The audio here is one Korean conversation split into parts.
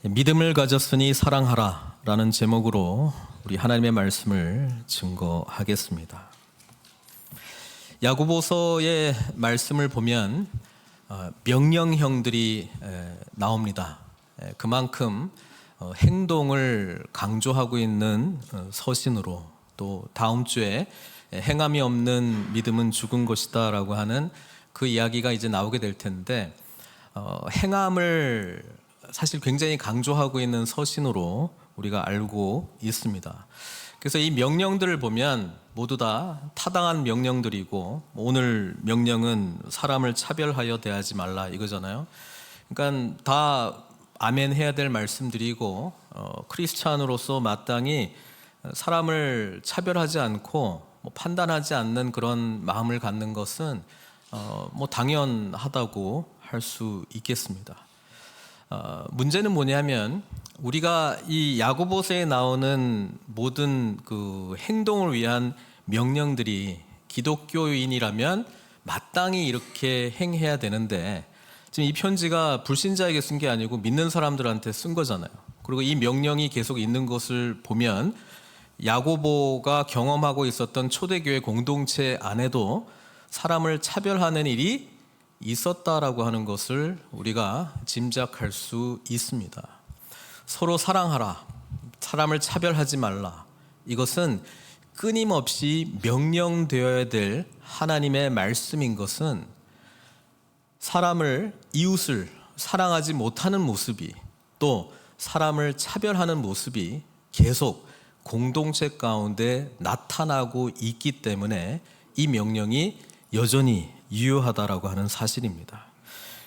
믿음을 가졌으니 사랑하라 라는 제목으로 우리 하나님의 말씀을 증거하겠습니다. 야고보서의 말씀을 보면 명령형들이 나옵니다. 그만큼 행동을 강조하고 있는 서신으로, 또 다음 주에 행함이 없는 믿음은 죽은 것이다 라고 하는 그 이야기가 이제 나오게 될 텐데, 행함을 사실 굉장히 강조하고 있는 서신으로 우리가 알고 있습니다. 그래서 이 명령들을 보면 모두 다 타당한 명령들이고, 오늘 명령은 사람을 차별하여 대하지 말라 이거잖아요. 그러니까 다 아멘 해야 될 말씀들이고, 크리스찬으로서 마땅히 사람을 차별하지 않고 판단하지 않는 그런 마음을 갖는 것은 당연하다고 할 수 있겠습니다. 문제는 뭐냐면, 우리가 이 야고보서에 나오는 모든 그 행동을 위한 명령들이 기독교인이라면 마땅히 이렇게 행해야 되는데, 지금 이 편지가 불신자에게 쓴 게 아니고 믿는 사람들한테 쓴 거잖아요. 그리고 이 명령이 계속 있는 것을 보면 야고보가 경험하고 있었던 초대교회 공동체 안에도 사람을 차별하는 일이 있었다라고 하는 것을 우리가 짐작할 수 있습니다. 서로 사랑하라, 사람을 차별하지 말라, 이것은 끊임없이 명령되어야 될 하나님의 말씀인 것은, 사람을, 이웃을 사랑하지 못하는 모습이, 또 사람을 차별하는 모습이 계속 공동체 가운데 나타나고 있기 때문에 이 명령이 여전히 유효하다라고 하는 사실입니다.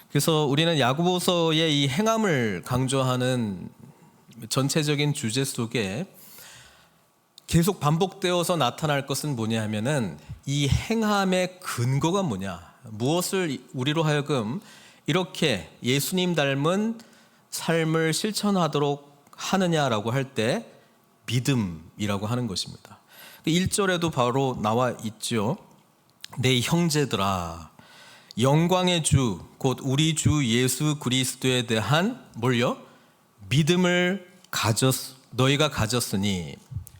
그래서 우리는 야고보서의 이 행함을 강조하는 전체적인 주제 속에 계속 반복되어서 나타날 것은 뭐냐 하면은, 이 행함의 근거가 뭐냐, 무엇을 우리로 하여금 이렇게 예수님 닮은 삶을 실천하도록 하느냐라고 할 때 믿음이라고 하는 것입니다. 1절에도 바로 나와 있죠. 내 형제들아, 영광의 주 곧 우리 주 예수 그리스도에 대한 뭘요? 믿음을 너희가 가졌으니.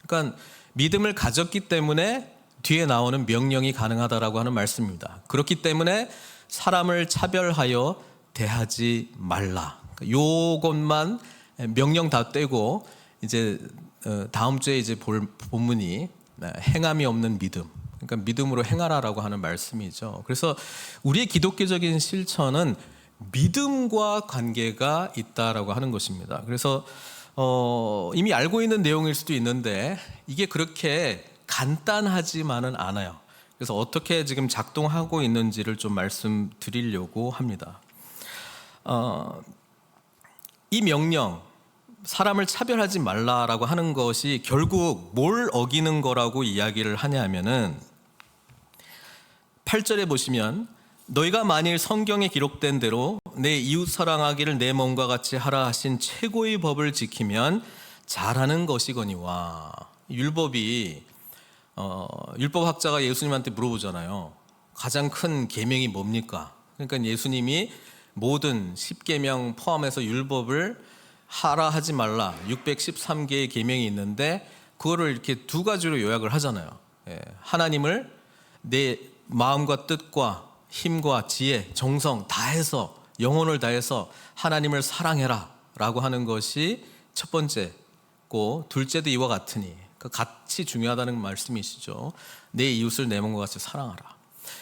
그러니까 믿음을 가졌기 때문에 뒤에 나오는 명령이 가능하다라고 하는 말씀입니다. 그렇기 때문에 사람을 차별하여 대하지 말라. 요것만 명령 다 떼고 이제 다음 주에 이제 볼 본문이 행함이 없는 믿음, 그러니까 믿음으로 행하라라고 하는 말씀이죠. 그래서 우리의 기독교적인 실천은 믿음과 관계가 있다라고 하는 것입니다. 그래서 이미 알고 있는 내용일 수도 있는데 이게 그렇게 간단하지만은 않아요. 그래서 어떻게 지금 작동하고 있는지를 좀 말씀드리려고 합니다. 이 명령, 사람을 차별하지 말라라고 하는 것이 결국 뭘 어기는 거라고 이야기를 하냐면은, 8절에 보시면 너희가 만일 성경에 기록된 대로 내 이웃 사랑하기를 내 몸과 같이 하라 하신 최고의 법을 지키면 잘하는 것이거니와. 율법이 율법학자가 예수님한테 물어보잖아요. 가장 큰 계명이 뭡니까? 그러니까 예수님이 모든 10계명 포함해서 율법을 하라 하지 말라 613개의 계명이 있는데, 그거를 이렇게 두 가지로 요약을 하잖아요. 하나님을 내 마음과 뜻과 힘과 지혜, 정성 다해서, 영혼을 다해서 하나님을 사랑해라 라고 하는 것이 첫 번째고, 둘째도 이와 같으니, 같이 중요하다는 말씀이시죠. 내 이웃을 내 몸과 같이 사랑하라.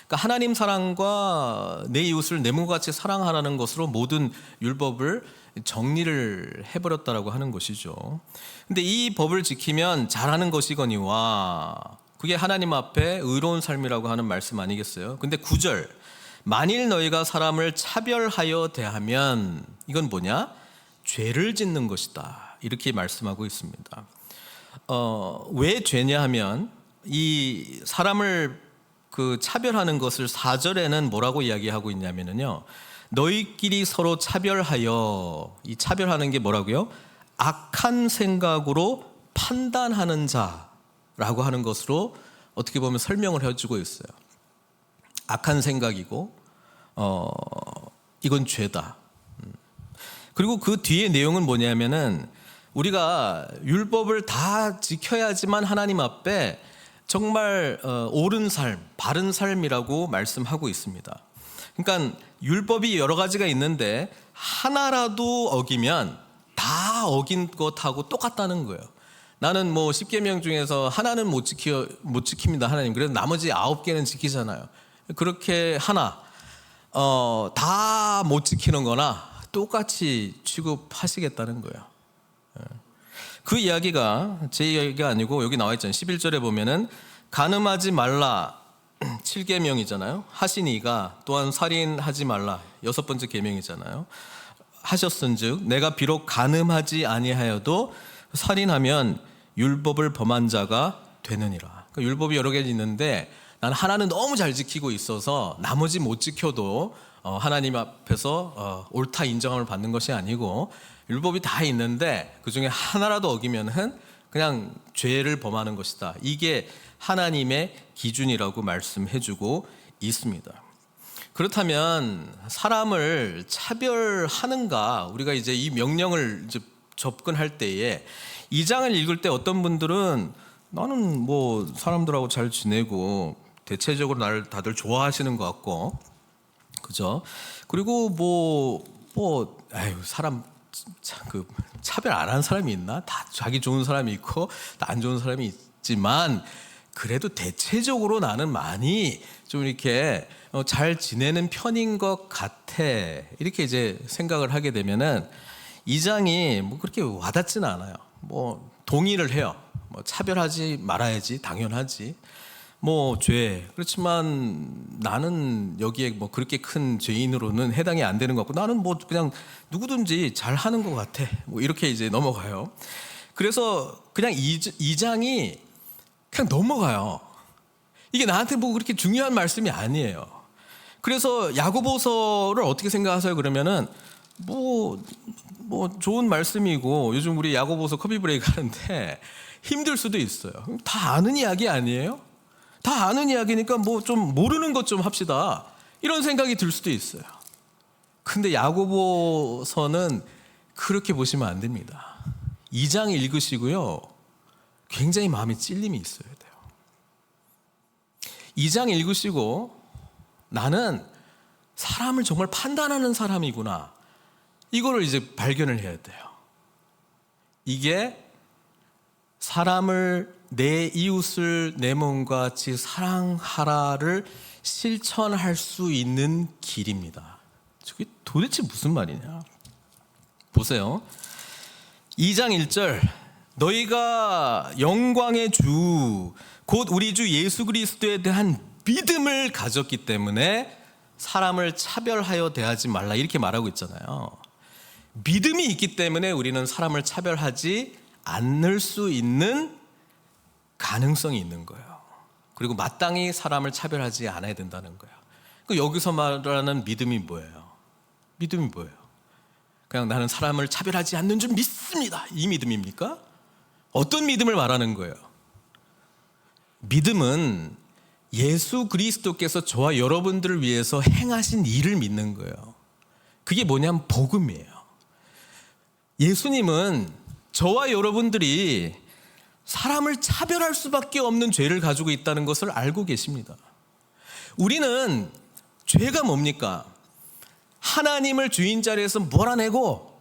그러니까 하나님 사랑과 내 이웃을 내 몸과 같이 사랑하라는 것으로 모든 율법을 정리를 해버렸다라고 하는 것이죠. 근데 이 법을 지키면 잘하는 것이거니와, 그게 하나님 앞에 의로운 삶이라고 하는 말씀 아니겠어요? 근데 9절, 만일 너희가 사람을 차별하여 대하면, 이건 뭐냐? 죄를 짓는 것이다, 이렇게 말씀하고 있습니다. 왜 죄냐 하면, 이 사람을 차별하는 것을 4절에는 뭐라고 이야기하고 있냐면요, 너희끼리 서로 차별하여, 이 차별하는 게 뭐라고요? 악한 생각으로 판단하는 자라고 하는 것으로 어떻게 보면 설명을 해주고 있어요. 악한 생각이고 이건 죄다. 그리고 그 뒤에 내용은 뭐냐면은 우리가 율법을 다 지켜야지만 하나님 앞에 정말 옳은 삶, 바른 삶이라고 말씀하고 있습니다. 그러니까 율법이 여러 가지가 있는데 하나라도 어기면 다 어긴 것하고 똑같다는 거예요. 나는 뭐 10계명 중에서 하나는 못 지킵니다 하나님. 그래서 나머지 9개는 지키잖아요. 그렇게 하나 다 못 지키는 거나 똑같이 취급하시겠다는 거예요. 그 이야기가 제 이야기가 아니고 여기 나와 있잖아요. 11절에 보면은 간음하지 말라 7계명이잖아요. 하시니가 또한 살인하지 말라 6번째 계명이잖아요. 하셨은즉 내가 비록 간음하지 아니하여도 살인하면 율법을 범한 자가 되느니라. 그러니까 율법이 여러 개 있는데 난 하나는 너무 잘 지키고 있어서 나머지 못 지켜도 하나님 앞에서 옳다 인정함을 받는 것이 아니고 율법이 다 있는데 그중에 하나라도 어기면은 그냥 죄를 범하는 것이다. 이게 하나님의 기준이라고 말씀해주고 있습니다. 그렇다면 사람을 차별하는가? 우리가 이제 이 명령을 이제 접근할 때에 2장을 읽을 때 어떤 분들은 나는 뭐 사람들하고 잘 지내고 대체적으로 나를 다들 좋아하시는 것 같고, 그죠? 그리고 사람 그 차별 안 하는 사람이 있나? 다 자기 좋은 사람이 있고 안 좋은 사람이 있지만 그래도 대체적으로 나는 많이 좀 이렇게 잘 지내는 편인 것 같아. 이렇게 이제 생각을 하게 되면은 2장이 뭐 그렇게 와닿지는 않아요. 뭐 동의를 해요. 뭐 차별하지 말아야지, 당연하지. 뭐 죄. 그렇지만 나는 여기에 뭐 그렇게 큰 죄인으로는 해당이 안 되는 것 같고 나는 뭐 그냥 누구든지 잘 하는 것 같아. 뭐 이렇게 이제 넘어가요. 그래서 그냥 2장이 그냥 넘어가요. 이게 나한테 뭐 그렇게 중요한 말씀이 아니에요. 그래서 야고보서를 어떻게 생각하세요? 그러면은 뭐 좋은 말씀이고 요즘 우리 야고보서 커피 브레이크 하는데 힘들 수도 있어요. 다 아는 이야기 아니에요? 다 아는 이야기니까 뭐 좀 모르는 것 좀 합시다. 이런 생각이 들 수도 있어요. 근데 야고보서는 그렇게 보시면 안 됩니다. 2장 읽으시고요. 굉장히 마음에 찔림이 있어야 돼요. 2장 읽으시고 나는 사람을 정말 판단하는 사람이구나. 이거를 이제 발견을 해야 돼요. 이게 사람을 내 이웃을 내 몸과 같이 사랑하라를 실천할 수 있는 길입니다. 저게 도대체 무슨 말이냐? 보세요. 2장 1절 너희가 영광의 주 곧 우리 주 예수 그리스도에 대한 믿음을 가졌기 때문에 사람을 차별하여 대하지 말라 이렇게 말하고 있잖아요. 믿음이 있기 때문에 우리는 사람을 차별하지 않을 수 있는 가능성이 있는 거예요. 그리고 마땅히 사람을 차별하지 않아야 된다는 거예요. 여기서 말하는 믿음이 뭐예요? 믿음이 뭐예요? 그냥 나는 사람을 차별하지 않는 줄 믿습니다. 이 믿음입니까? 어떤 믿음을 말하는 거예요? 믿음은 예수 그리스도께서 저와 여러분들을 위해서 행하신 일을 믿는 거예요. 그게 뭐냐면 복음이에요. 예수님은 저와 여러분들이 사람을 차별할 수밖에 없는 죄를 가지고 있다는 것을 알고 계십니다. 우리는 죄가 뭡니까? 하나님을 주인 자리에서 몰아내고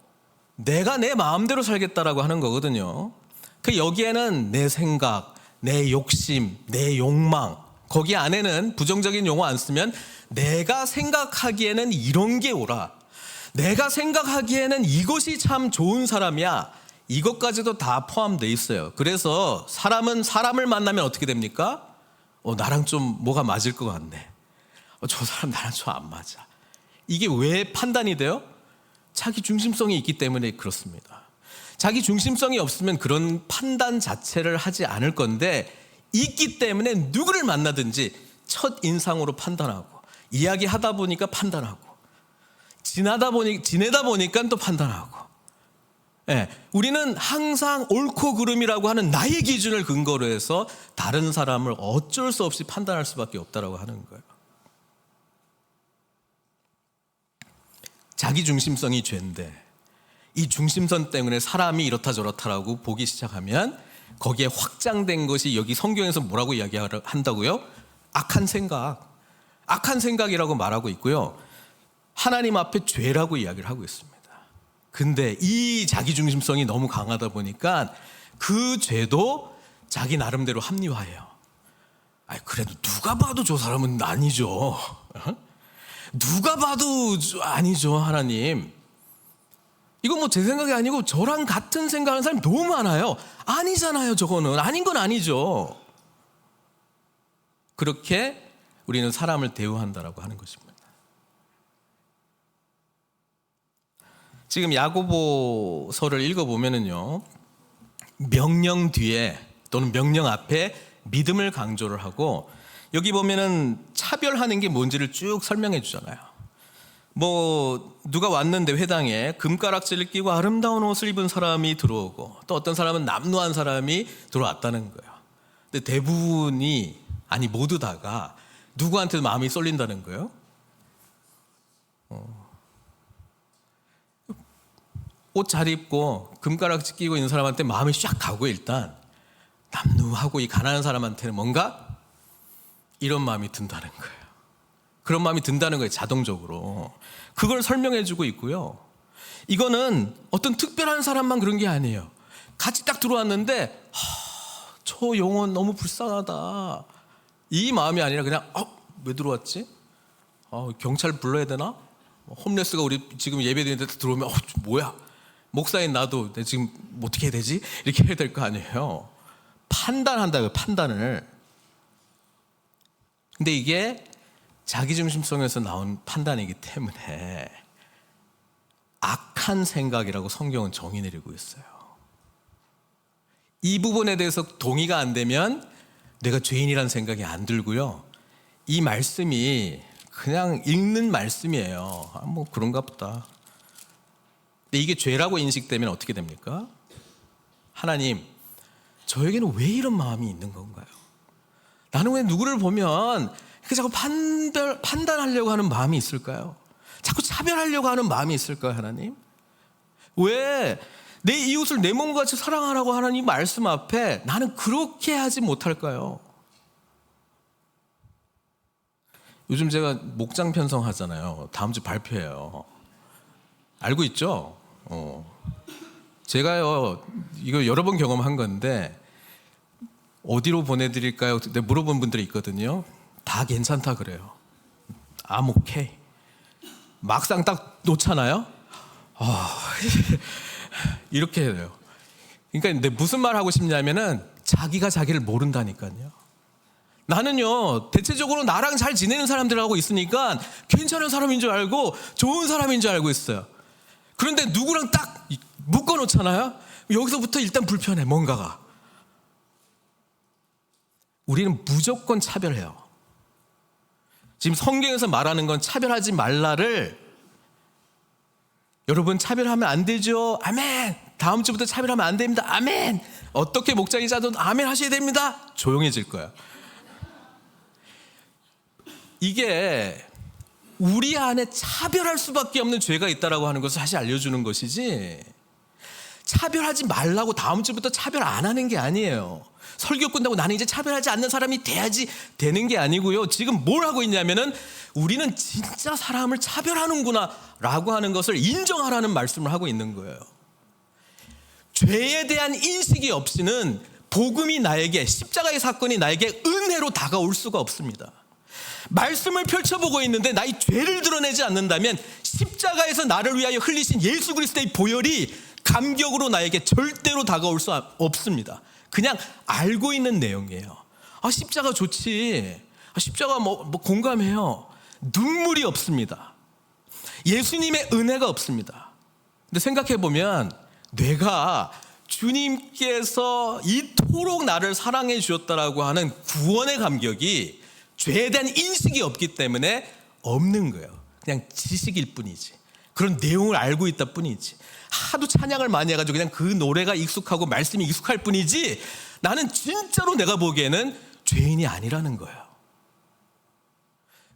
내가 내 마음대로 살겠다라고 하는 거거든요. 그 여기에는 내 생각, 내 욕심, 내 욕망, 거기 안에는 부정적인 용어 안 쓰면 내가 생각하기에는 이런 게 옳아, 내가 생각하기에는 이것이 참 좋은 사람이야, 이것까지도 다 포함되어 있어요. 그래서 사람은 사람을 만나면 어떻게 됩니까? 나랑 좀 뭐가 맞을 것 같네. 저 사람 나랑 좀 안 맞아. 이게 왜 판단이 돼요? 자기 중심성이 있기 때문에 그렇습니다. 자기 중심성이 없으면 그런 판단 자체를 하지 않을 건데 있기 때문에 누구를 만나든지 첫 인상으로 판단하고 이야기하다 보니까 판단하고 지내다 보니까 또 판단하고. 네, 우리는 항상 옳고 그름이라고 하는 나의 기준을 근거로 해서 다른 사람을 어쩔 수 없이 판단할 수밖에 없다라고 하는 거예요. 자기 중심성이 죄인데 이 중심선 때문에 사람이 이렇다 저렇다라고 보기 시작하면 거기에 확장된 것이 여기 성경에서 뭐라고 이야기한다고요? 악한 생각이라고 말하고 있고요. 하나님 앞에 죄라고 이야기를 하고 있습니다. 근데 이 자기중심성이 너무 강하다 보니까 그 죄도 자기 나름대로 합리화해요. 그래도 누가 봐도 저 사람은 아니죠. 누가 봐도 아니죠, 하나님. 이건 뭐 제 생각이 아니고 저랑 같은 생각하는 사람이 너무 많아요. 아니잖아요, 저거는. 아닌 건 아니죠. 그렇게 우리는 사람을 대우한다라고 하는 것입니다. 지금 야고보서를 읽어보면은요, 명령 뒤에 또는 명령 앞에 믿음을 강조를 하고, 여기 보면은 차별하는 게 뭔지를 쭉 설명해 주잖아요. 뭐 누가 왔는데 회당에 금가락지를 끼고 아름다운 옷을 입은 사람이 들어오고, 또 어떤 사람은 남루한 사람이 들어왔다는 거예요. 근데 대부분이, 아니 모두 다가 누구한테도 마음이 쏠린다는 거예요. 옷 잘 입고 금가락지 끼고 있는 사람한테 마음이 쫙 가고, 일단 남루하고 이 가난한 사람한테는 뭔가 이런 마음이 든다는 거예요. 그런 마음이 든다는 거예요, 자동적으로. 그걸 설명해 주고 있고요. 이거는 어떤 특별한 사람만 그런 게 아니에요. 같이 딱 들어왔는데 저 영혼 너무 불쌍하다, 이 마음이 아니라 그냥 왜 들어왔지? 경찰 불러야 되나? 홈레스가 우리 지금 예배드리는데 들어오면 뭐야? 목사인 나도 지금 어떻게 해야 되지? 이렇게 해야 될 거 아니에요. 판단한다고요, 판단을. 근데 이게 자기중심성에서 나온 판단이기 때문에 악한 생각이라고 성경은 정의 내리고 있어요. 이 부분에 대해서 동의가 안 되면 내가 죄인이라는 생각이 안 들고요. 이 말씀이 그냥 읽는 말씀이에요. 뭐 그런가 보다. 근데 이게 죄라고 인식되면 어떻게 됩니까? 하나님, 저에게는 왜 이런 마음이 있는 건가요? 나는 왜 누구를 보면 자꾸 판단하려고 하는 마음이 있을까요? 자꾸 차별하려고 하는 마음이 있을까요, 하나님? 왜 내 이웃을 내 몸과 같이 사랑하라고 하는 이 말씀 앞에 나는 그렇게 하지 못할까요? 요즘 제가 목장 편성하잖아요. 다음 주 발표해요. 알고 있죠? 제가요, 이거 여러 번 경험한 건데 어디로 보내드릴까요? 물어본 분들이 있거든요. 다 괜찮다 그래요. I'm okay. 막상 딱 놓잖아요. 이렇게 해요. 그러니까 무슨 말 하고 싶냐면은 자기가 자기를 모른다니까요. 나는요, 대체적으로 나랑 잘 지내는 사람들하고 있으니까 괜찮은 사람인 줄 알고 좋은 사람인 줄 알고 있어요. 그런데 누구랑 딱 묶어 놓잖아요. 여기서부터 일단 불편해, 뭔가가. 우리는 무조건 차별해요. 지금 성경에서 말하는 건 차별하지 말라를, 여러분 차별하면 안 되죠, 아멘. 다음 주부터 차별하면 안 됩니다, 아멘. 어떻게 목장이 짜도 아멘 하셔야 됩니다. 조용해질 거야. 이게 우리 안에 차별할 수밖에 없는 죄가 있다라고 하는 것을 사실 알려주는 것이지, 차별하지 말라고 다음 주부터 차별 안 하는 게 아니에요. 설교 끝나고 나는 이제 차별하지 않는 사람이 돼야지 되는 게 아니고요. 지금 뭘 하고 있냐면은 우리는 진짜 사람을 차별하는구나 라고 하는 것을 인정하라는 말씀을 하고 있는 거예요. 죄에 대한 인식이 없이는 복음이 나에게, 십자가의 사건이 나에게 은혜로 다가올 수가 없습니다. 말씀을 펼쳐보고 있는데 나의 죄를 드러내지 않는다면 십자가에서 나를 위하여 흘리신 예수 그리스도의 보혈이 감격으로 나에게 절대로 다가올 수 없습니다. 그냥 알고 있는 내용이에요. 십자가 좋지, 십자가 뭐 공감해요. 눈물이 없습니다. 예수님의 은혜가 없습니다. 근데 생각해보면 내가 주님께서 이토록 나를 사랑해 주셨다라고 하는 구원의 감격이 죄에 대한 인식이 없기 때문에 없는 거예요. 그냥 지식일 뿐이지, 그런 내용을 알고 있다 뿐이지, 하도 찬양을 많이 해가지고 그냥 그 노래가 익숙하고 말씀이 익숙할 뿐이지, 나는 진짜로 내가 보기에는 죄인이 아니라는 거예요.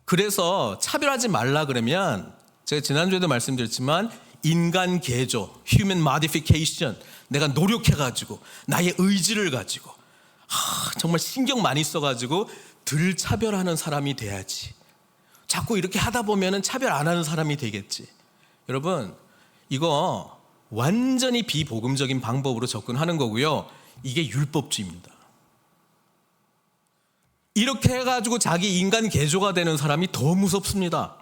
그래서 차별하지 말라 그러면, 제가 지난주에도 말씀드렸지만 인간 개조, human modification, 내가 노력해가지고 나의 의지를 가지고 정말 신경 많이 써가지고 덜 차별하는 사람이 돼야지. 자꾸 이렇게 하다 보면은 차별 안 하는 사람이 되겠지. 여러분, 이거 완전히 비복음적인 방법으로 접근하는 거고요. 이게 율법주의입니다. 이렇게 해가지고 자기 인간 개조가 되는 사람이 더 무섭습니다.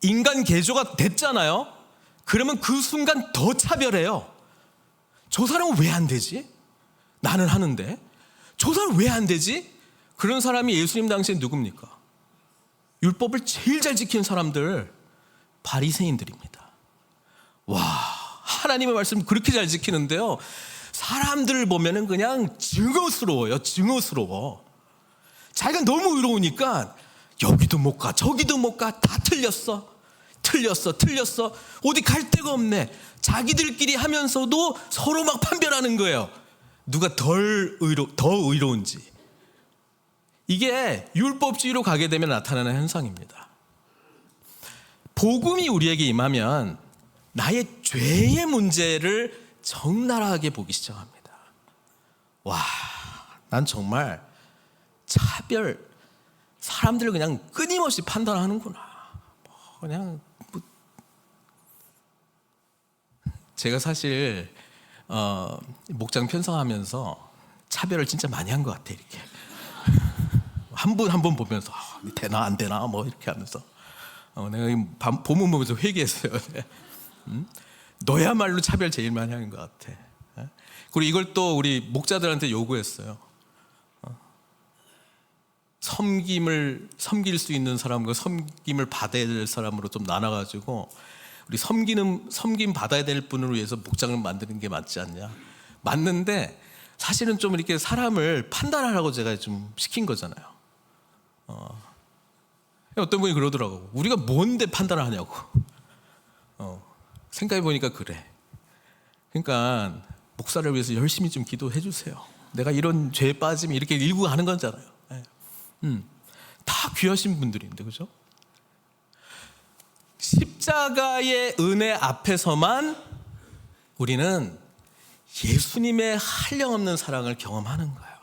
인간 개조가 됐잖아요. 그러면 그 순간 더 차별해요. 저 사람은 왜 안 되지? 나는 하는데. 저 사람은 왜 안 되지? 그런 사람이 예수님 당시에 누굽니까? 율법을 제일 잘 지키는 사람들, 바리새인들입니다. 와, 하나님의 말씀 그렇게 잘 지키는데요, 사람들을 보면은 그냥 증오스러워요. 증오스러워. 자기가 너무 의로우니까 여기도 못 가, 저기도 못 가, 다 틀렸어. 어디 갈 데가 없네. 자기들끼리 하면서도 서로 막 판별하는 거예요. 누가 더 의로운지. 이게 율법주의로 가게 되면 나타나는 현상입니다. 복음이 우리에게 임하면 나의 죄의 문제를 적나라하게 보기 시작합니다. 와, 난 정말 사람들을 그냥 끊임없이 판단하는구나. 그냥 제가 사실 목장 편성하면서 차별을 진짜 많이 한 것 같아. 이렇게 한 분 보면서 되나 안 되나 뭐 이렇게 하면서 내가 본문 보면서 회개했어요. 너야말로 차별 제일 많이 하는 것 같아. 그리고 이걸 또 우리 목자들한테 요구했어요. 섬길 수 있는 사람과 섬김을 받아야 될 사람으로 좀 나눠가지고 우리 섬김 받아야 될 분을 위해서 목장을 만드는 게 맞지 않냐. 맞는데 사실은 좀 이렇게 사람을 판단하라고 제가 좀 시킨 거잖아요. 어떤 분이 그러더라고. 우리가 뭔데 판단을 하냐고. 생각해보니까 그래. 그러니까 목사를 위해서 열심히 좀 기도해 주세요. 내가 이런 죄에 빠지면 이렇게 일구 가는 거잖아요. 다 귀하신 분들인데, 그죠? 십자가의 은혜 앞에서만 우리는 예수님의 한량없는 사랑을 경험하는 거예요.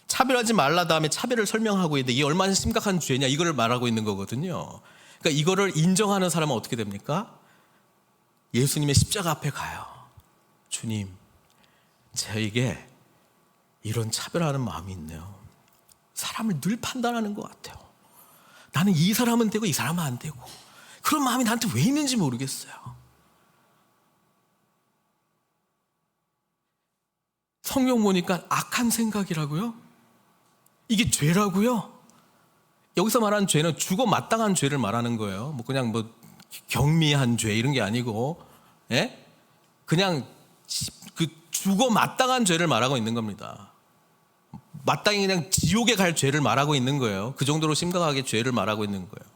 차별하지 말라 다음에 차별을 설명하고 있는데 이게 얼마나 심각한 죄냐 이거를 말하고 있는 거거든요. 그러니까 이거를 인정하는 사람은 어떻게 됩니까? 예수님의 십자가 앞에 가요. 주님, 저에게 이런 차별하는 마음이 있네요. 사람을 늘 판단하는 것 같아요. 나는 이 사람은 되고 이 사람은 안 되고, 그런 마음이 나한테 왜 있는지 모르겠어요. 성경 보니까 악한 생각이라고요? 이게 죄라고요? 여기서 말하는 죄는 죽어 마땅한 죄를 말하는 거예요. 뭐 그냥 뭐 경미한 죄 이런 게 아니고, 예? 그냥 그 죽어 마땅한 죄를 말하고 있는 겁니다. 마땅히 그냥 지옥에 갈 죄를 말하고 있는 거예요. 그 정도로 심각하게 죄를 말하고 있는 거예요.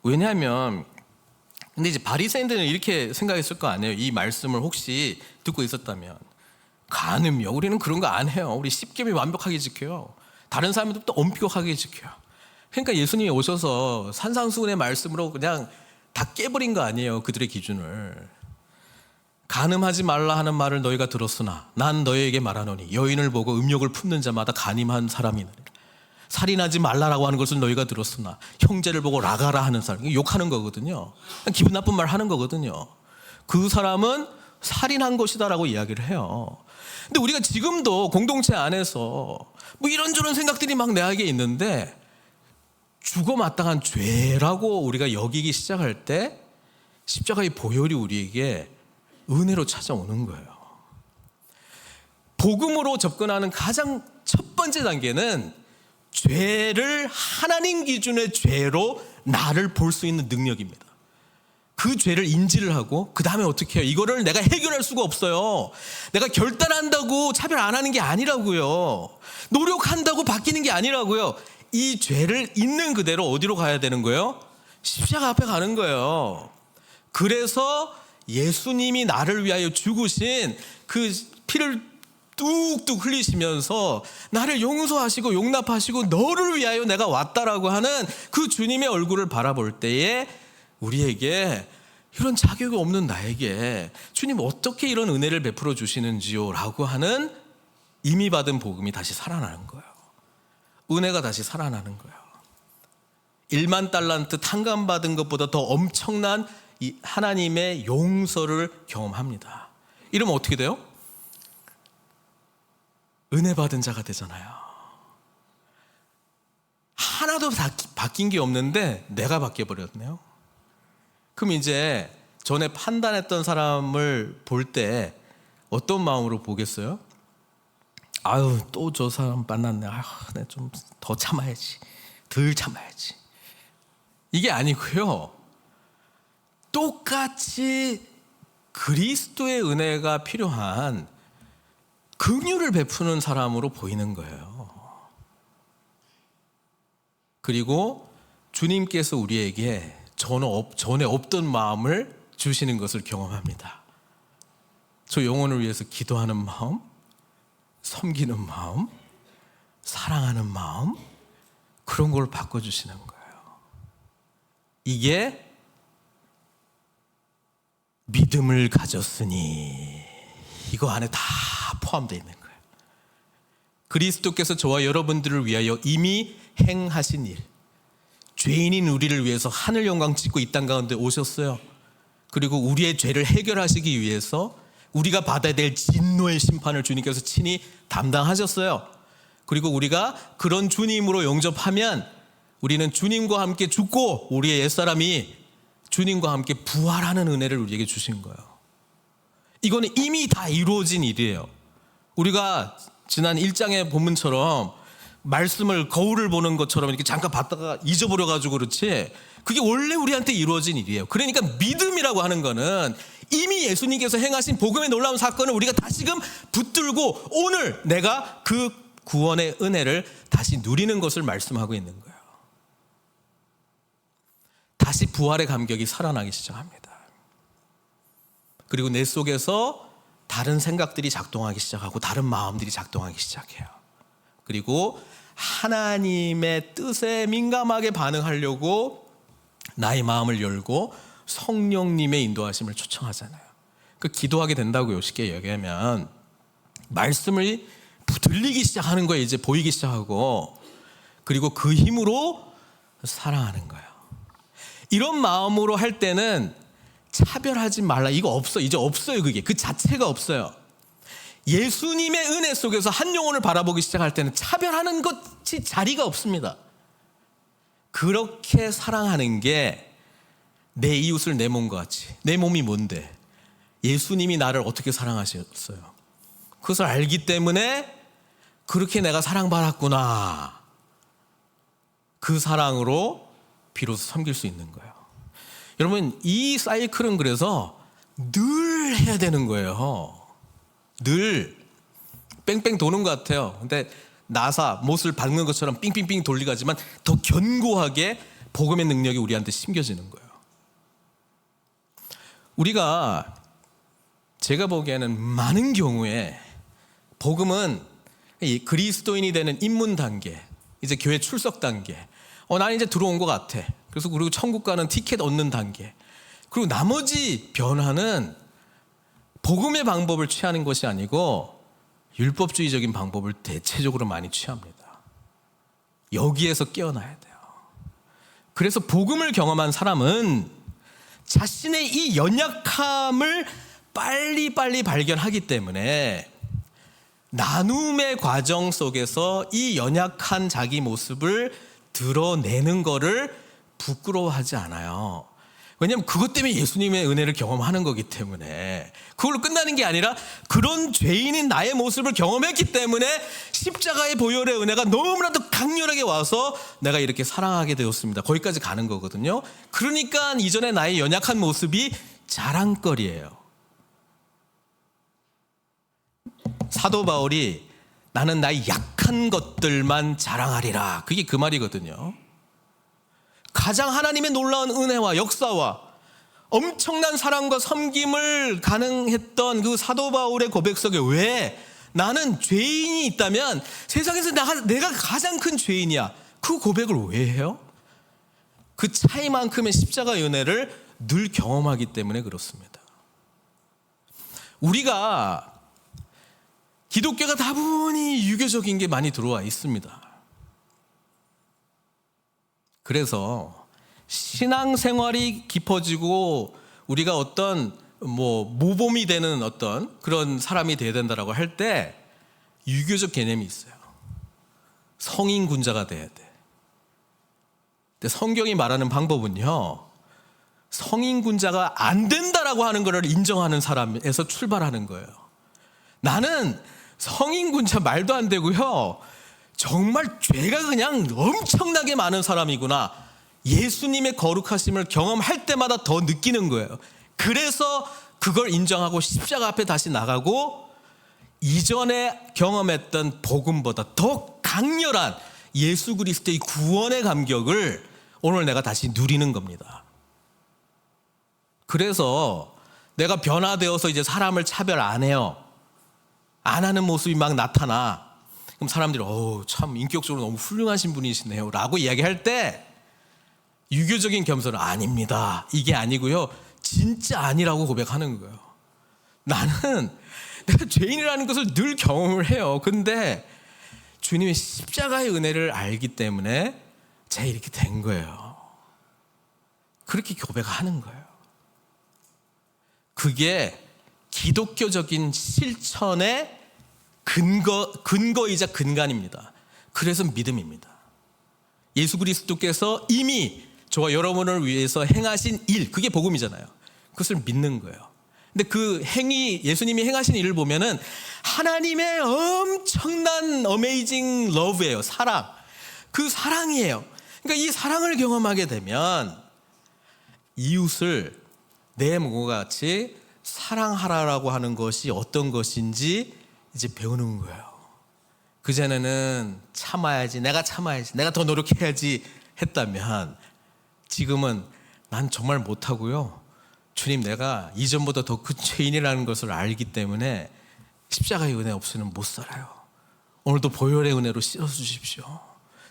왜냐하면 근데 이제 바리새인들은 이렇게 생각했을 거 아니에요. 이 말씀을 혹시 듣고 있었다면, 간음요, 우리는 그런 거 안 해요. 우리 십계명 완벽하게 지켜요. 다른 사람들도 엄격하게 지켜요. 그러니까 예수님이 오셔서 산상수훈의 말씀으로 그냥 다 깨버린 거 아니에요. 그들의 기준을. 간음하지 말라 하는 말을 너희가 들었으나 난 너희에게 말하노니 여인을 보고 음욕을 품는 자마다 간음한 사람이니라. 살인하지 말라라고 하는 것을 너희가 들었으나 형제를 보고 라가라 하는 사람, 욕하는 거거든요. 기분 나쁜 말 하는 거거든요. 그 사람은 살인한 것이다라고 이야기를 해요. 근데 우리가 지금도 공동체 안에서 뭐 이런저런 생각들이 막 내게 있는데, 죽어 마땅한 죄라고 우리가 여기기 시작할 때 십자가의 보혈이 우리에게 은혜로 찾아오는 거예요. 복음으로 접근하는 가장 첫 번째 단계는 죄를 하나님 기준의 죄로 나를 볼 수 있는 능력입니다. 그 죄를 인지를 하고 그 다음에 어떻게 해요? 이거를 내가 해결할 수가 없어요. 내가 결단한다고 차별 안 하는 게 아니라고요. 노력한다고 바뀌는 게 아니라고요. 이 죄를 있는 그대로 어디로 가야 되는 거예요? 십자가 앞에 가는 거예요. 그래서 예수님이 나를 위하여 죽으신 그 피를 뚝뚝 흘리시면서 나를 용서하시고 용납하시고 너를 위하여 내가 왔다라고 하는 그 주님의 얼굴을 바라볼 때에 우리에게 이런 자격이 없는 나에게 주님 어떻게 이런 은혜를 베풀어 주시는지요? 라고 하는 이미 받은 복음이 다시 살아나는 거예요. 은혜가 다시 살아나는 거예요. 1만 달란트 탕감받은 것보다 더 엄청난 이 하나님의 용서를 경험합니다. 이러면 어떻게 돼요? 은혜 받은 자가 되잖아요. 하나도 바뀐 게 없는데 내가 바뀌어버렸네요. 그럼 이제 전에 판단했던 사람을 볼 때 어떤 마음으로 보겠어요? 아유, 또 저 사람 만났네. 아유, 내가 좀 더 참아야지. 덜 참아야지. 이게 아니고요. 똑같이 그리스도의 은혜가 필요한 긍휼을 베푸는 사람으로 보이는 거예요. 그리고 주님께서 우리에게 전에 없던 마음을 주시는 것을 경험합니다. 저 영혼을 위해서 기도하는 마음, 섬기는 마음, 사랑하는 마음, 그런 걸 바꿔주시는 거예요. 이게 믿음을 가졌으니 이거 안에 다 포함되어 있는 거예요. 그리스도께서 저와 여러분들을 위하여 이미 행하신 일, 죄인인 우리를 위해서 하늘 영광 짓고 이 땅 가운데 오셨어요. 그리고 우리의 죄를 해결하시기 위해서 우리가 받아야 될 진노의 심판을 주님께서 친히 담당하셨어요. 그리고 우리가 그런 주님으로 영접하면 우리는 주님과 함께 죽고 우리의 옛사람이 주님과 함께 부활하는 은혜를 우리에게 주신 거예요. 이거는 이미 다 이루어진 일이에요. 우리가 지난 1장의 본문처럼 말씀을 거울을 보는 것처럼 이렇게 잠깐 봤다가 잊어버려가지고 그렇지, 그게 원래 우리한테 이루어진 일이에요. 그러니까 믿음이라고 하는 거는 이미 예수님께서 행하신 복음의 놀라운 사건을 우리가 다시금 붙들고 오늘 내가 그 구원의 은혜를 다시 누리는 것을 말씀하고 있는 거예요. 다시 부활의 감격이 살아나기 시작합니다. 그리고 내 속에서 다른 생각들이 작동하기 시작하고 다른 마음들이 작동하기 시작해요. 그리고 하나님의 뜻에 민감하게 반응하려고 나의 마음을 열고 성령님의 인도하심을 초청하잖아요. 그 기도하게 된다고요. 쉽게 얘기하면 말씀을 들리기 시작하는 거예요. 이제 보이기 시작하고, 그리고 그 힘으로 사랑하는 거예요. 이런 마음으로 할 때는 차별하지 말라, 이거 없어. 이제 없어요. 그게 그 자체가 없어요. 예수님의 은혜 속에서 한 영혼을 바라보기 시작할 때는 차별하는 것이 자리가 없습니다. 그렇게 사랑하는 게 내 이웃을 내 몸과 같이. 내 몸이 뭔데? 예수님이 나를 어떻게 사랑하셨어요? 그것을 알기 때문에 그렇게 내가 사랑받았구나, 그 사랑으로 비로소 섬길 수 있는 거예요. 여러분, 이 사이클은 그래서 늘 해야 되는 거예요. 늘 뺑뺑 도는 것 같아요. 근데 나사 못을 박는 것처럼 삥삥삥 돌리가지만 더 견고하게 복음의 능력이 우리한테 심겨지는 거예요. 우리가, 제가 보기에는 많은 경우에 복음은 이 그리스도인이 되는 입문 단계, 이제 교회 출석 단계, 나는 이제 들어온 것 같아. 그래서 그리고 천국 가는 티켓 얻는 단계, 그리고 나머지 변화는 복음의 방법을 취하는 것이 아니고 율법주의적인 방법을 대체적으로 많이 취합니다. 여기에서 깨어나야 돼요. 그래서 복음을 경험한 사람은 자신의 이 연약함을 빨리빨리 발견하기 때문에 나눔의 과정 속에서 이 연약한 자기 모습을 드러내는 거를 부끄러워하지 않아요. 왜냐하면 그것 때문에 예수님의 은혜를 경험하는 거기 때문에, 그걸로 끝나는 게 아니라 그런 죄인인 나의 모습을 경험했기 때문에 십자가의 보혈의 은혜가 너무나도 강렬하게 와서 내가 이렇게 사랑하게 되었습니다. 거기까지 가는 거거든요. 그러니까 이전에 나의 연약한 모습이 자랑거리예요. 사도 바울이 나는 나의 약한 것들만 자랑하리라, 그게 그 말이거든요. 가장 하나님의 놀라운 은혜와 역사와 엄청난 사랑과 섬김을 가능했던 그 사도 바울의 고백 속에 왜 나는 죄인이 있다면 세상에서 내가 가장 큰 죄인이야, 그 고백을 왜 해요? 그 차이만큼의 십자가의 은혜를 늘 경험하기 때문에 그렇습니다. 우리가 기독교가 다분히 유교적인 게 많이 들어와 있습니다. 그래서 신앙생활이 깊어지고 우리가 어떤 모범이 되는 어떤 그런 사람이 되어야 된다라고 할 때 유교적 개념이 있어요. 성인군자가 돼야 돼. 근데 성경이 말하는 방법은요, 성인군자가 안 된다라고 하는 것을 인정하는 사람에서 출발하는 거예요. 나는 성인군자 말도 안 되고요, 정말 죄가 그냥 엄청나게 많은 사람이구나, 예수님의 거룩하심을 경험할 때마다 더 느끼는 거예요. 그래서 그걸 인정하고 십자가 앞에 다시 나가고 이전에 경험했던 복음보다 더 강렬한 예수 그리스도의 구원의 감격을 오늘 내가 다시 누리는 겁니다. 그래서 내가 변화되어서 이제 사람을 차별 안 해요. 안 하는 모습이 막 나타나. 그럼 사람들이 참 인격적으로 너무 훌륭하신 분이시네요 라고 이야기할 때 유교적인 겸손은 아닙니다, 이게 아니고요, 진짜 아니라고 고백하는 거예요. 나는 내가 죄인이라는 것을 늘 경험을 해요. 근데 주님의 십자가의 은혜를 알기 때문에 제가 이렇게 된 거예요. 그렇게 고백하는 거예요. 그게 기독교적인 실천의 근거이자 근간입니다. 그래서 믿음입니다. 예수 그리스도께서 이미 저와 여러분을 위해서 행하신 일, 그게 복음이잖아요. 그것을 믿는 거예요. 근데 그 행위, 예수님이 행하신 일을 보면은 하나님의 엄청난 어메이징 러브예요. 사랑. 그 사랑이에요. 그러니까 이 사랑을 경험하게 되면 이웃을 내 몸과 같이 사랑하라라고 하는 것이 어떤 것인지 이제 배우는 거예요. 그전에는 참아야지, 내가 참아야지, 내가 더 노력해야지 했다면 지금은 난 정말 못하고요, 주님, 내가 이전보다 더 큰 죄인이라는 것을 알기 때문에 십자가의 은혜 없이는 못 살아요. 오늘도 보혈의 은혜로 씻어주십시오.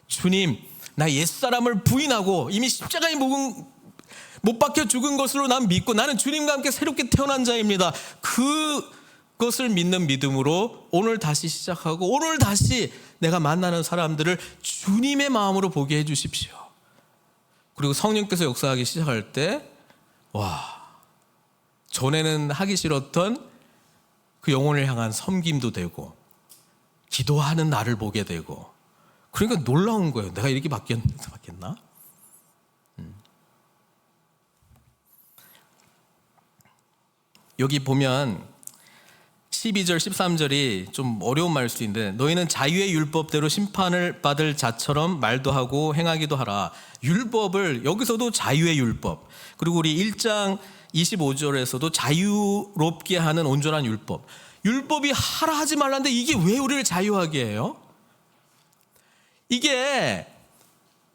주님, 나 옛사람을 부인하고 이미 십자가에 못 박혀 죽은 것으로 난 믿고 나는 주님과 함께 새롭게 태어난 자입니다. 그것을 믿는 믿음으로 오늘 다시 시작하고 오늘 다시 내가 만나는 사람들을 주님의 마음으로 보게 해주십시오. 그리고 성령께서 역사하기 시작할 때 전에는 하기 싫었던 그 영혼을 향한 섬김도 되고 기도하는 나를 보게 되고, 그러니까 놀라운 거예요. 내가 이렇게 바뀌었나? 여기 보면 12절 13절이 좀 어려운 말일 수 있는데, 너희는 자유의 율법대로 심판을 받을 자처럼 말도 하고 행하기도 하라. 율법을 여기서도 자유의 율법, 그리고 우리 1장 25절에서도 자유롭게 하는 온전한 율법. 율법이 하라 하지 말라는데 이게 왜 우리를 자유하게 해요? 이게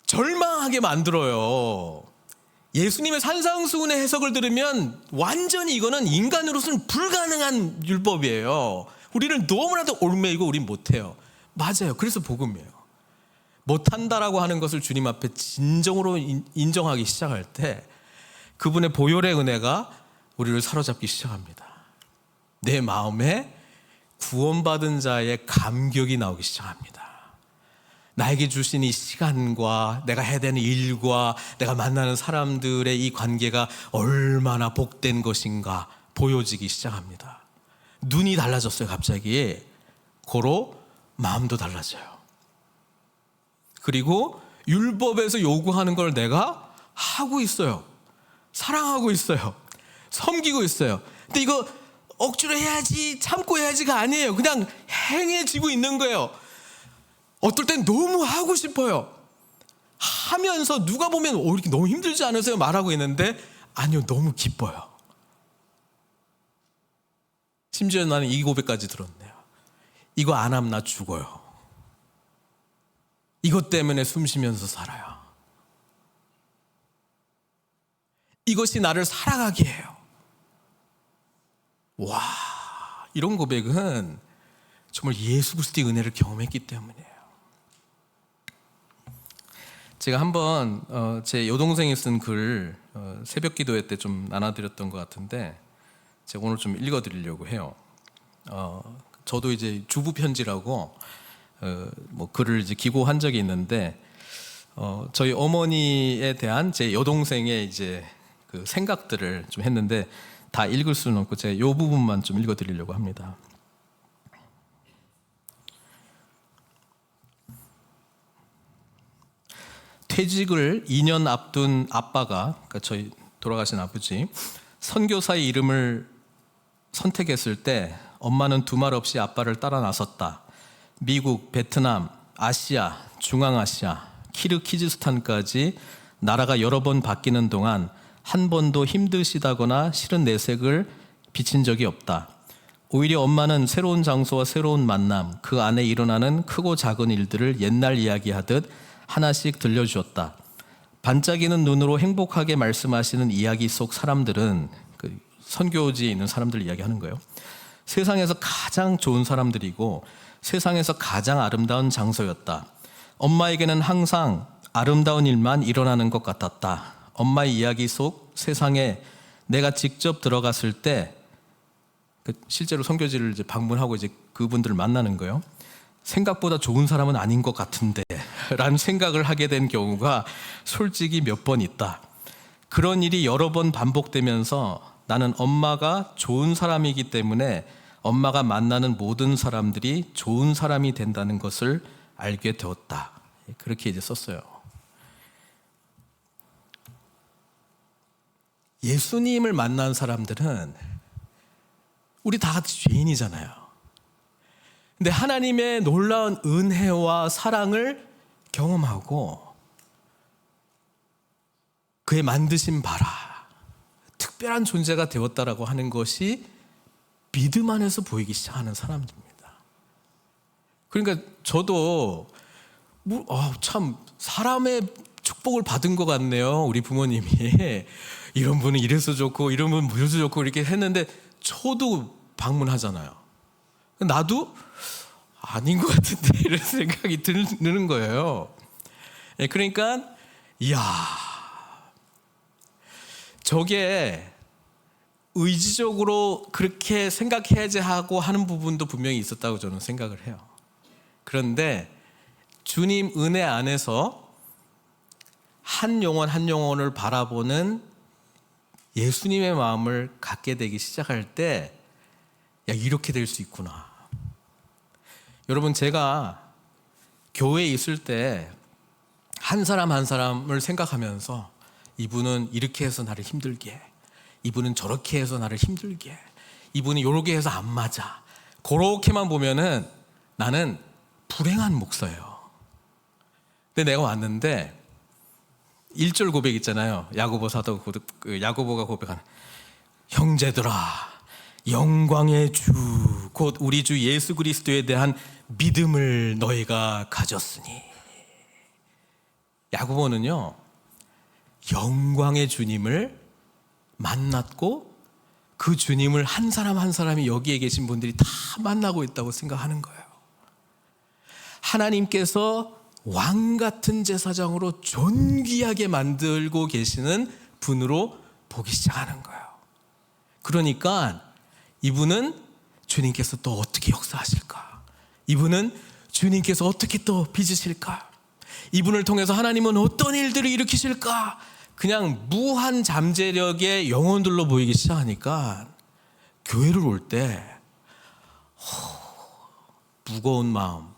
절망하게 만들어요. 예수님의 산상수훈의 해석을 들으면 완전히 이거는 인간으로서는 불가능한 율법이에요. 우리는 너무나도 얽매이고 우린 못해요. 맞아요. 그래서 복음이에요. 못한다라고 하는 것을 주님 앞에 진정으로 인정하기 시작할 때 그분의 보혈의 은혜가 우리를 사로잡기 시작합니다. 내 마음에 구원받은 자의 감격이 나오기 시작합니다. 나에게 주신 이 시간과 내가 해야 되는 일과 내가 만나는 사람들의 이 관계가 얼마나 복된 것인가 보여지기 시작합니다. 눈이 달라졌어요. 갑자기. 고로 마음도 달라져요. 그리고 율법에서 요구하는 걸 내가 하고 있어요. 사랑하고 있어요. 섬기고 있어요. 근데 이거 억지로 해야지, 참고 해야지가 아니에요. 그냥 행해지고 있는 거예요. 어떨 땐 너무 하고 싶어요. 하면서 누가 보면 이렇게 너무 힘들지 않으세요? 말하고 있는데 아니요, 너무 기뻐요. 심지어 나는 이 고백까지 들었네요. 이거 안 하면 나 죽어요. 이것 때문에 숨 쉬면서 살아요. 이것이 나를 살아가게 해요. 와, 이런 고백은 정말 예수 그리스도의 은혜를 경험했기 때문이에요. 제가 한번 제 여동생이 쓴 글 새벽 기도회 때 좀 나눠드렸던 것 같은데 제가 오늘 좀 읽어드리려고 해요. 저도 이제 주부 편지라고 뭐 글을 이제 기고한 적이 있는데 저희 어머니에 대한 제 여동생의 이제 그 생각들을 좀 했는데 다 읽을 수는 없고 제가 이 부분만 좀 읽어드리려고 합니다. 퇴직을 2년 앞둔 아빠가, 그러니까 저희 돌아가신 아버지, 선교사의 이름을 선택했을 때 엄마는 두말 없이 아빠를 따라 나섰다. 미국, 베트남, 아시아, 중앙아시아, 키르기즈스탄까지 나라가 여러 번 바뀌는 동안 한 번도 힘드시다거나 싫은 내색을 비친 적이 없다. 오히려 엄마는 새로운 장소와 새로운 만남, 그 안에 일어나는 크고 작은 일들을 옛날 이야기하듯 하나씩 들려주었다. 반짝이는 눈으로 행복하게 말씀하시는 이야기 속 사람들은 그 선교지에 있는 사람들 이야기하는 거예요. 세상에서 가장 좋은 사람들이고 세상에서 가장 아름다운 장소였다. 엄마에게는 항상 아름다운 일만 일어나는 것 같았다. 엄마의 이야기 속 세상에 내가 직접 들어갔을 때 실제로 선교지를 이제 방문하고 이제 그분들을 만나는 거예요. 생각보다 좋은 사람은 아닌 것 같은데 라는 생각을 하게 된 경우가 솔직히 몇 번 있다. 그런 일이 여러 번 반복되면서 나는 엄마가 좋은 사람이기 때문에 엄마가 만나는 모든 사람들이 좋은 사람이 된다는 것을 알게 되었다. 그렇게 이제 썼어요. 예수님을 만난 사람들은 우리 다 같이 죄인이잖아요. 근데 하나님의 놀라운 은혜와 사랑을 경험하고 그의 만드신 바라 특별한 존재가 되었다라고 하는 것이 믿음 안에서 보이기 시작하는 사람들입니다. 그러니까 저도 참 사람의 축복을 받은 것 같네요. 우리 부모님이 이런 분은 이래서 좋고 이런 분은 이래서 좋고 이렇게 했는데 저도 방문하잖아요. 나도 아닌 것 같은데 이런 생각이 드는 거예요. 그러니까 이야, 저게 의지적으로 그렇게 생각해야지 하고 하는 부분도 분명히 있었다고 저는 생각을 해요. 그런데 주님 은혜 안에서 한 영혼 한 영혼을 바라보는 예수님의 마음을 갖게 되기 시작할 때 야, 이렇게 될 수 있구나. 여러분, 제가 교회에 있을 때 한 사람 한 사람을 생각하면서 이분은 이렇게 해서 나를 힘들게 해, 이분은 저렇게 해서 나를 힘들게 해, 이분은 이렇게 해서 안 맞아, 그렇게만 보면은 나는 불행한 목사예요. 근데 내가 왔는데 1절 고백 있잖아요. 야고보 사도 야고보가 고백하는 형제들아, 영광의 주 곧 우리 주 예수 그리스도에 대한 믿음을 너희가 가졌으니. 야고보는요, 영광의 주님을 만났고 그 주님을 한 사람 한 사람이 여기에 계신 분들이 다 만나고 있다고 생각하는 거예요. 하나님께서 왕 같은 제사장으로 존귀하게 만들고 계시는 분으로 보기 시작하는 거예요. 그러니까 이분은 주님께서 또 어떻게 역사하실까? 이분은 주님께서 어떻게 또 빚으실까? 이분을 통해서 하나님은 어떤 일들을 일으키실까? 그냥 무한 잠재력의 영혼들로 보이기 시작하니까 교회를 올 때 무거운 마음,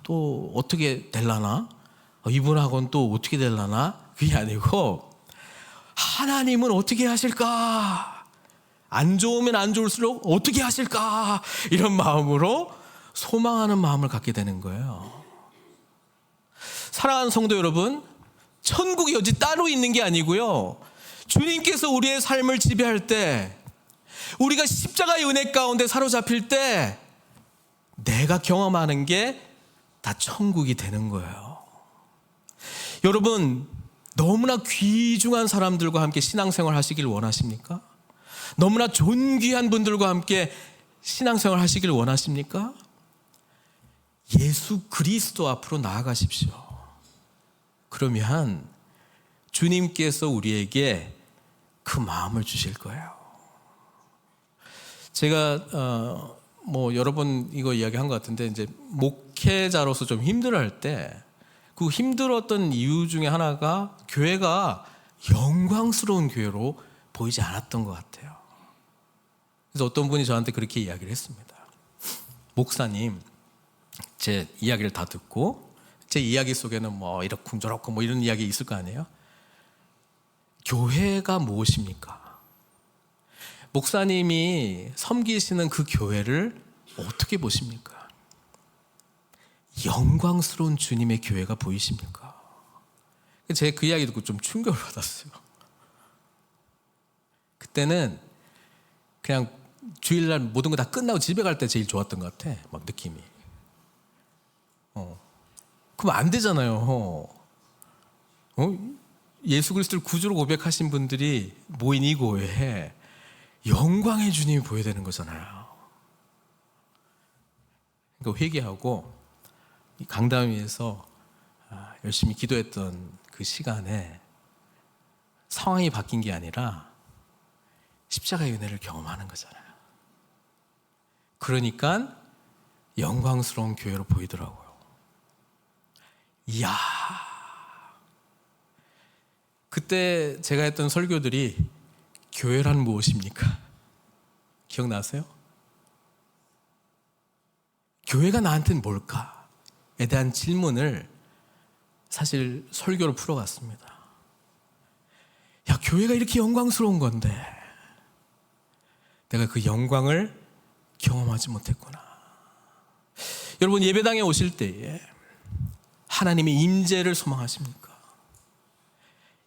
또 어떻게 될라나? 이분하고는 또 어떻게 될라나? 그게 아니고 하나님은 어떻게 하실까? 안 좋으면 안 좋을수록 어떻게 하실까? 이런 마음으로 소망하는 마음을 갖게 되는 거예요. 사랑하는 성도 여러분, 천국이 어디 따로 있는 게 아니고요, 주님께서 우리의 삶을 지배할 때, 우리가 십자가의 은혜 가운데 사로잡힐 때 내가 경험하는 게 다 천국이 되는 거예요. 여러분, 너무나 귀중한 사람들과 함께 신앙생활 하시길 원하십니까? 너무나 존귀한 분들과 함께 신앙생활 하시길 원하십니까? 예수 그리스도 앞으로 나아가십시오. 그러면 주님께서 우리에게 그 마음을 주실 거예요. 제가 여러 번 이거 이야기한 것 같은데, 이제 목회자로서 좀 힘들어할 때 그 힘들었던 이유 중에 하나가 교회가 영광스러운 교회로 보이지 않았던 것 같아요. 그래서 어떤 분이 저한테 그렇게 이야기를 했습니다. 목사님, 제 이야기를 다 듣고 제 이야기 속에는 이렇고 이런 이야기 있을 거 아니에요? 교회가 무엇입니까? 목사님이 섬기시는 그 교회를 어떻게 보십니까? 영광스러운 주님의 교회가 보이십니까? 제가 그 이야기 듣고 좀 충격을 받았어요. 그때는 그냥 주일날 모든 거 다 끝나고 집에 갈 때 제일 좋았던 것 같아. 막 느낌이. 그럼 안 되잖아요. 예수 그리스도를 구주로 고백하신 분들이 모인 이 교회에 영광의 주님이 보여야 되는 거잖아요. 그러니까 회개하고 이 강단 위에서 열심히 기도했던 그 시간에 상황이 바뀐 게 아니라 십자가의 은혜를 경험하는 거잖아요. 그러니까 영광스러운 교회로 보이더라고요. 이야, 그때 제가 했던 설교들이 교회란 무엇입니까? 기억나세요? 교회가 나한테는 뭘까에 대한 질문을 사실 설교로 풀어갔습니다. 야, 교회가 이렇게 영광스러운 건데 내가 그 영광을 경험하지 못했구나. 여러분, 예배당에 오실 때에 하나님의 임재를 소망하십니까?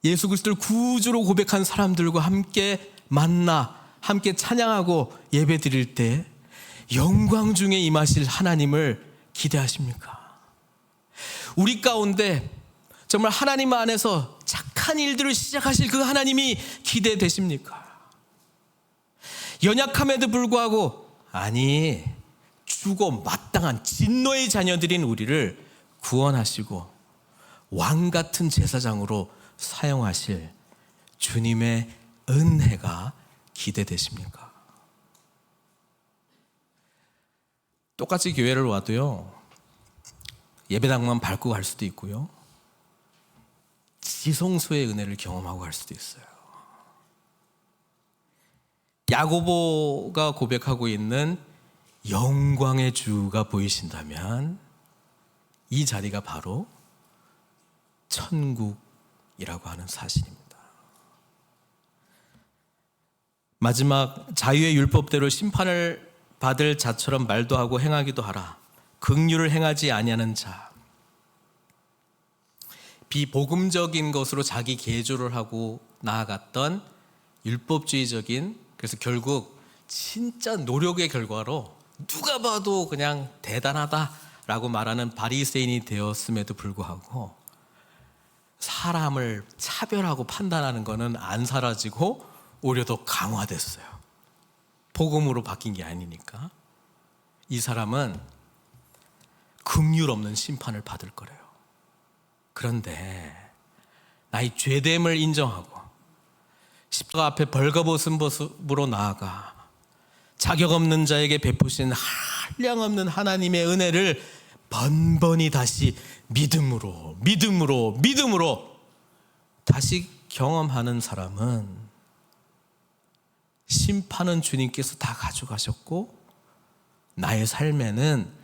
예수 그리스도를 구주로 고백한 사람들과 함께 만나 함께 찬양하고 예배 드릴 때 영광 중에 임하실 하나님을 기대하십니까? 우리 가운데 정말 하나님 안에서 착한 일들을 시작하실 그 하나님이 기대되십니까? 연약함에도 불구하고 아니, 죽어 마땅한 진노의 자녀들인 우리를 구원하시고 왕 같은 제사장으로 사용하실 주님의 은혜가 기대되십니까? 똑같이 교회를 와도요, 예배당만 밟고 갈 수도 있고요, 지성소의 은혜를 경험하고 갈 수도 있어요. 야고보가 고백하고 있는 영광의 주가 보이신다면 이 자리가 바로 천국이라고 하는 사실입니다. 마지막, 자유의 율법대로 심판을 받을 자처럼 말도 하고 행하기도 하라. 긍휼을 행하지 아니하는 자. 비복음적인 것으로 자기 계조를 하고 나아갔던 율법주의적인, 그래서 결국 진짜 노력의 결과로 누가 봐도 그냥 대단하다라고 말하는 바리새인이 되었음에도 불구하고 사람을 차별하고 판단하는 것은 안 사라지고 오히려 더 강화됐어요. 복음으로 바뀐 게 아니니까. 이 사람은 긍휼 없는 심판을 받을 거래요. 그런데 나의 죄됨을 인정하고 십자가 앞에 벌거벗은 모습으로 나아가 자격 없는 자에게 베푸신 한량없는 하나님의 은혜를 번번이 다시 믿음으로 다시 경험하는 사람은 심판은 주님께서 다 가져가셨고 나의 삶에는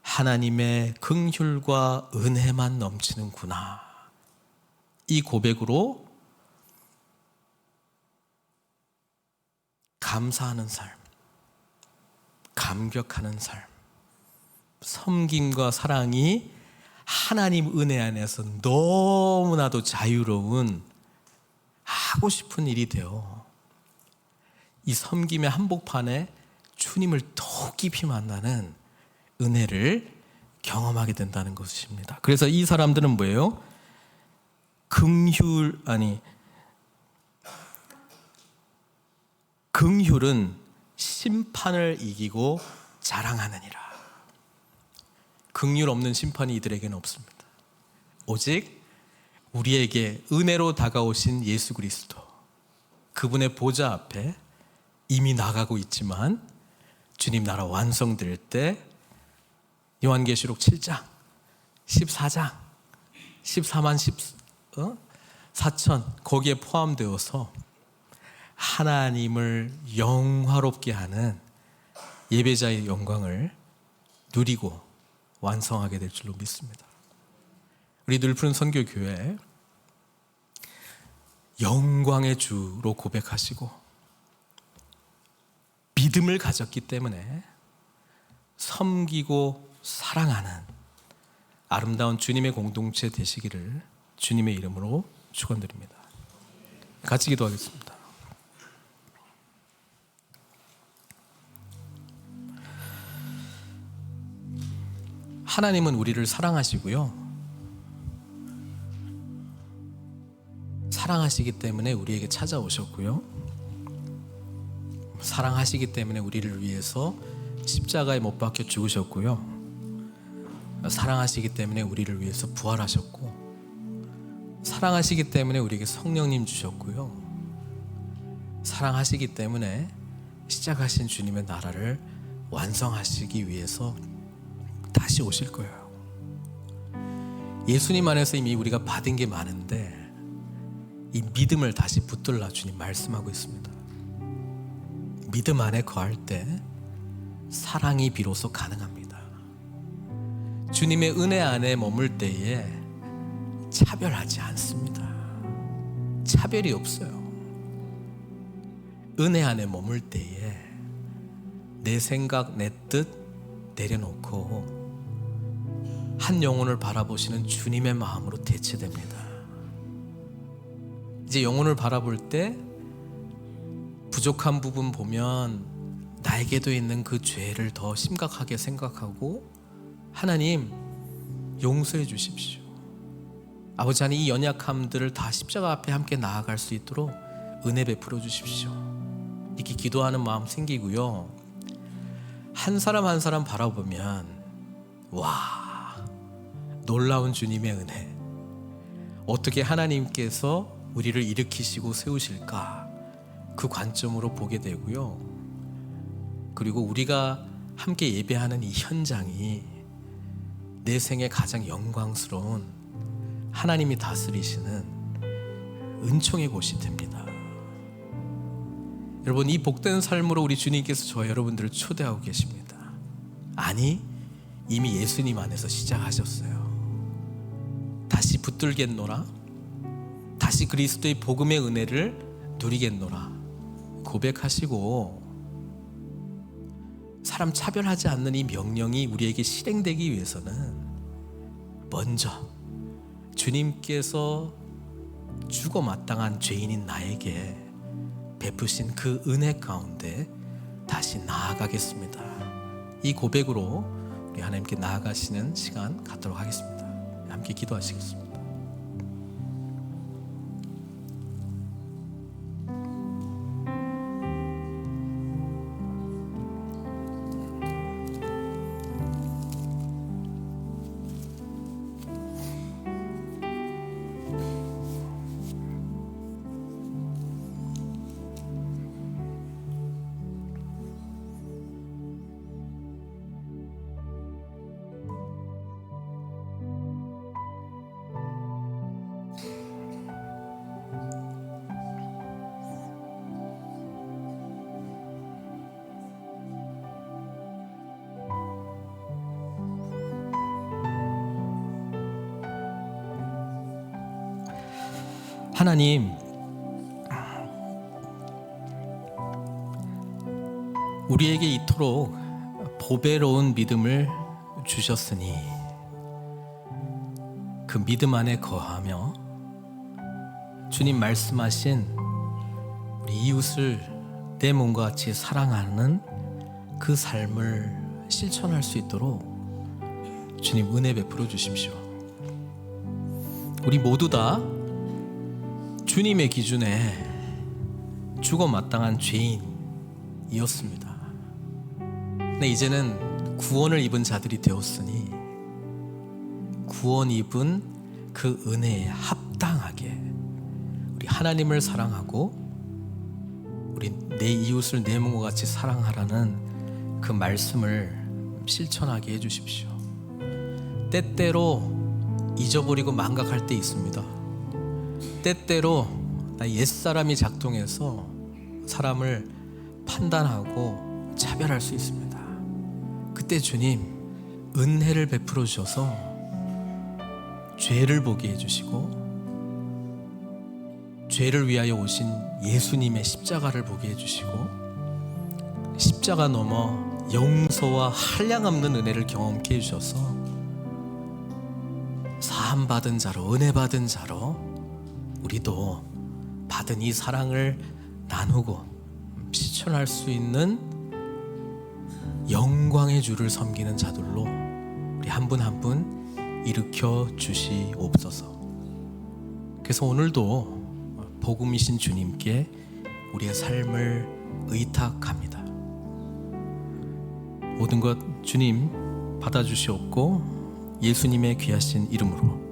하나님의 긍휼과 은혜만 넘치는구나. 이 고백으로 감사하는 삶, 감격하는 삶, 섬김과 사랑이 하나님 은혜 안에서 너무나도 자유로운 하고 싶은 일이 되어 이 섬김의 한복판에 주님을 더 깊이 만나는 은혜를 경험하게 된다는 것입니다. 그래서 이 사람들은 뭐예요? 긍휼은 심판을 이기고 자랑하느니라. 긍휼 없는 심판이 이들에게는 없습니다. 오직 우리에게 은혜로 다가오신 예수 그리스도, 그분의 보좌 앞에 이미 나가고 있지만 주님 나라 완성될 때 요한계시록 7장, 14장, 14만 4천 거기에 포함되어서 하나님을 영화롭게 하는 예배자의 영광을 누리고 완성하게 될 줄로 믿습니다. 우리 늘푸른 선교교회 영광의 주로 고백하시고 믿음을 가졌기 때문에 섬기고 사랑하는 아름다운 주님의 공동체 되시기를 주님의 이름으로 축원드립니다. 같이 기도하겠습니다. 하나님은 우리를 사랑하시고요, 사랑하시기 때문에 우리에게 찾아오셨고요, 사랑하시기 때문에 우리를 위해서 십자가에 못 박혀 죽으셨고요, 사랑하시기 때문에 우리를 위해서 부활하셨고, 사랑하시기 때문에 우리에게 성령님 주셨고요, 사랑하시기 때문에 시작하신 주님의 나라를 완성하시기 위해서 다시 오실 거예요. 예수님 안에서 이미 우리가 받은 게 많은데 이 믿음을 다시 붙들라 주님 말씀하고 있습니다. 믿음 안에 거할 때 사랑이 비로소 가능합니다. 주님의 은혜 안에 머물 때에 차별하지 않습니다. 차별이 없어요. 은혜 안에 머물 때에 내 생각, 내 뜻 내려놓고 한 영혼을 바라보시는 주님의 마음으로 대체됩니다. 이제 영혼을 바라볼 때 부족한 부분 보면 나에게도 있는 그 죄를 더 심각하게 생각하고, 하나님 용서해 주십시오. 아버지 하나님, 이 연약함들을 다 십자가 앞에 함께 나아갈 수 있도록 은혜 베풀어 주십시오. 이렇게 기도하는 마음 생기고요, 한 사람 한 사람 바라보면 와, 놀라운 주님의 은혜, 어떻게 하나님께서 우리를 일으키시고 세우실까, 그 관점으로 보게 되고요, 그리고 우리가 함께 예배하는 이 현장이 내 생에 가장 영광스러운 하나님이 다스리시는 은총의 곳이 됩니다. 여러분, 이 복된 삶으로 우리 주님께서 저와 여러분들을 초대하고 계십니다. 아니, 이미 예수님 안에서 시작하셨어요. 다시 붙들겠노라, 다시 그리스도의 복음의 은혜를 누리겠노라 고백하시고, 사람 차별하지 않는 이 명령이 우리에게 실행되기 위해서는 먼저 주님께서 죽어 마땅한 죄인인 나에게 베푸신 그 은혜 가운데 다시 나아가겠습니다. 이 고백으로 우리 하나님께 나아가시는 시간 갖도록 하겠습니다. 함께 기도하시겠습니다. 하나님, 우리에게 이토록 보배로운 믿음을 주셨으니 그 믿음 안에 거하며 주님 말씀하신 우리 이웃을 내 몸과 같이 사랑하는 그 삶을 실천할 수 있도록 주님 은혜 베풀어 주십시오. 우리 모두 다 주님의 기준에 죽어 마땅한 죄인이었습니다. 근데 이제는 구원을 입은 자들이 되었으니 구원 입은 그 은혜에 합당하게 우리 하나님을 사랑하고 우리 내 이웃을 내 몸과 같이 사랑하라는 그 말씀을 실천하게 해주십시오. 때때로 잊어버리고 망각할 때 있습니다. 때때로 나 옛사람이 작동해서 사람을 판단하고 차별할 수 있습니다. 그때 주님 은혜를 베풀어 주셔서 죄를 보게 해주시고 죄를 위하여 오신 예수님의 십자가를 보게 해주시고 십자가 넘어 용서와 한량없는 은혜를 경험케 해주셔서 사함받은 자로 은혜 받은 자로 우리도 받은 이 사랑을 나누고 실천할 수 있는 영광의 주를 섬기는 자들로 우리 한 분 한 분 일으켜 주시옵소서. 그래서 오늘도 복음이신 주님께 우리의 삶을 의탁합니다. 모든 것 주님 받아주시옵고 예수님의 귀하신 이름으로